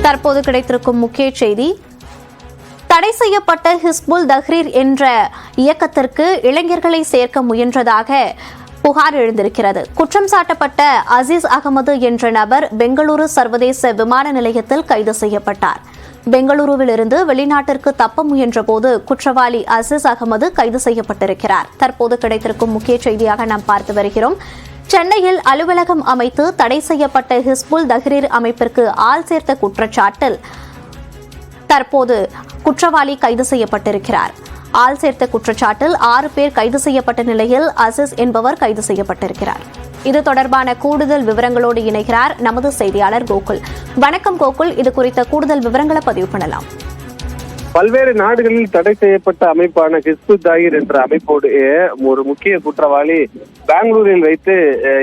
தற்போது கிடைத்திருக்கும் முக்கிய செய்தி, தடை செய்யப்பட்ட ஹிஸ்புல் தஹ்ரீர் என்ற இயக்கத்திற்கு இளைஞர்களை சேர்க்க முயன்றதாக புகார் எழுந்திருக்கிறது. குற்றம் சாட்டப்பட்ட அசீஸ் அகமது என்ற நபர் பெங்களூரு சர்வதேச விமான நிலையத்தில் கைது செய்யப்பட்டார். பெங்களூருவில் இருந்து வெளிநாட்டிற்கு தப்ப முயன்றபோது குற்றவாளி அசீஸ் அகமது கைது செய்யப்பட்டிருக்கிறார். தற்போது கிடைத்திருக்கும் முக்கிய செய்தியாக நாம் பார்த்து வருகிறோம். சென்னையில் அலுவலகம் அமைத்து தடை செய்யப்பட்ட ஹிஸ்புல் தஹ்ரீர் அமைப்பிற்கு ஆள் சேர்த்த குற்றச்சாட்டில் தற்போது குற்றவாளி கைது செய்யப்பட்டிருக்கிறார். ஆள் சேர்த்த குற்றச்சாட்டில் 6 பேர் கைது செய்யப்பட்ட நிலையில் அசீஸ் என்பவர் கைது செய்யப்பட்டிருக்கிறார். இது தொடர்பான கூடுதல் விவரங்களோடு இணைகிறார் நமது செய்தியாளர் கோகுல். வணக்கம் கோகுல், இது குறித்த கூடுதல் விவரங்களை பதிவு பண்ணலாம். பல்வேறு நாடுகளில் தடை செய்யப்பட்ட அமைப்பான ஹிஸ்புல் தஹ்ரீர் என்ற அமைப்போடு ஒரு முக்கிய குற்றவாளி பெங்களூரில் வைத்து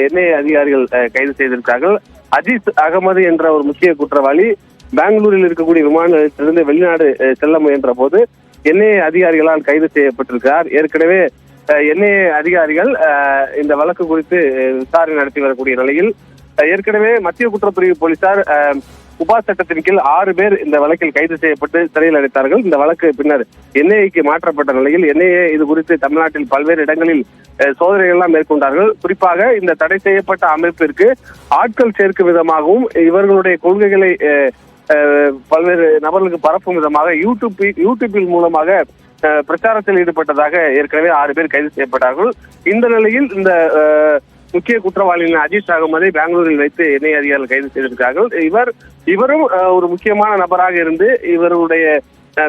என்ஐஏ அதிகாரிகள் கைது செய்திருக்கிறார்கள். அசீஸ் அகமது என்ற ஒரு முக்கிய குற்றவாளி பெங்களூரில் இருக்கக்கூடிய விமான நிலையத்திலிருந்து வெளிநாடு செல்ல முயன்ற போது என்ஐஏ அதிகாரிகளால் கைது செய்யப்பட்டிருக்கிறார். ஏற்கனவே என்ஐஏ அதிகாரிகள் இந்த வழக்கு குறித்து விசாரணை நடத்தி வரக்கூடிய நிலையில் ஏற்கனவே மத்திய குற்றப்பிரிவு போலீசார் உபா சட்டத்தின் கீழ் 6 பேர் இந்த வழக்கில் கைது செய்யப்பட்டு சிறையில் அடைத்தார்கள். இந்த வழக்கு பின்னர் என்ஐஏக்கு மாற்றப்பட்ட நிலையில் என்ஐஏ இது குறித்து தமிழ்நாட்டில் பல்வேறு இடங்களில் சோதனைகள் எல்லாம் மேற்கொண்டார்கள். குறிப்பாக இந்த தடை செய்யப்பட்ட அமைப்பிற்கு ஆட்கள் சேர்க்கும் விதமாகவும் இவர்களுடைய கொள்கைகளை பல்வேறு நபர்களுக்கு பரப்பும் விதமாக யூடியூபில் மூலமாக பிரச்சாரத்தில் ஈடுபட்டதாக ஏற்கனவே 6 பேர் கைது செய்யப்பட்டார்கள். இந்த நிலையில் இந்த முக்கிய குற்றவாளியின் அஜீஸ் அகமதை பெங்களூரில் வைத்து என்ஐஏ அதிகாரிகள் கைது செய்திருக்கிறார்கள். இவரும் ஒரு முக்கியமான நபராக இருந்து இவருடைய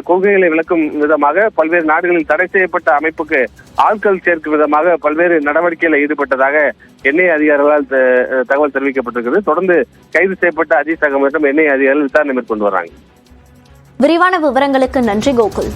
கொள்கைகளை விளக்கும் விதமாக பல்வேறு நாடுகளில் தடை செய்யப்பட்ட அமைப்புக்கு ஆட்கள் சேர்க்கும் விதமாக பல்வேறு நடவடிக்கைகளில் ஈடுபட்டதாக என்ஐஏ அதிகாரிகளால் தகவல் தெரிவிக்கப்பட்டிருக்கிறது. தொடர்ந்து கைது செய்யப்பட்ட அஜீஸ் அகமதிடம் என்ஐஏ அதிகாரிகள் விசாரணை மேற்கொண்டு வராங்க. விரிவான விவரங்களுக்கு நன்றி கோகுல்.